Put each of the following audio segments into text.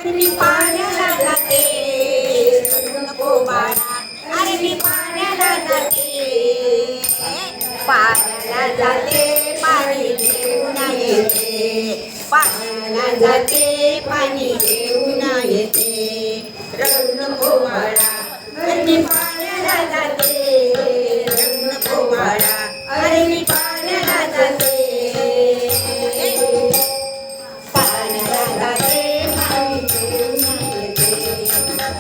मी पाण्याला जाते रडू नको बाळा अरे मी पाण्याला जाते पाण्याला जाते पाणी घेऊन येते पाण्याला जाते पाणी घेऊन येते रडू नको बाळा अरे मी पाण्याला जाते रडू नको बाळा अरे मी पाण्याला जाते पाण्याला जाते पाणी घेऊन येते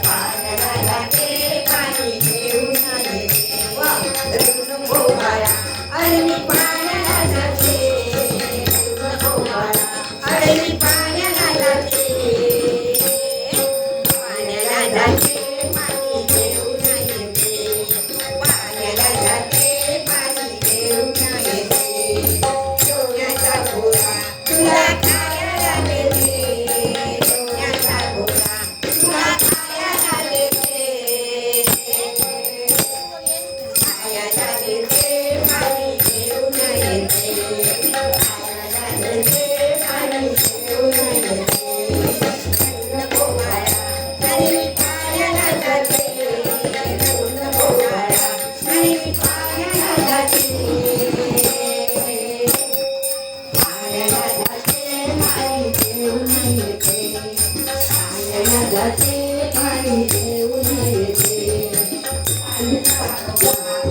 पाण्याला जाते पाणी घेऊन येते रडू नको बाळा अरे मी पाण्याला जाते रडू नको बाळा अरे मी पाण्याला जाते पाण्याला जाते पाणी घेऊन येते पाण्याला जाते पाणी घेऊन येते सोन्याचा गोळा तुला खायला देते सोन्याचा गोळा तुला खायला देते खायला देते पाणी घेऊन येते खायला देते पाणी घेऊन येते नको बाळा अरे मी पाण्याला जाते नको बाळा अरे मी पाण्याला जाते पाण्याला जाते पाणी घेऊन येते पाण्याला जाते पाणी घेऊन येते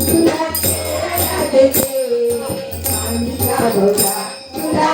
तुला खेळायला देते पाणीचा डोला तुला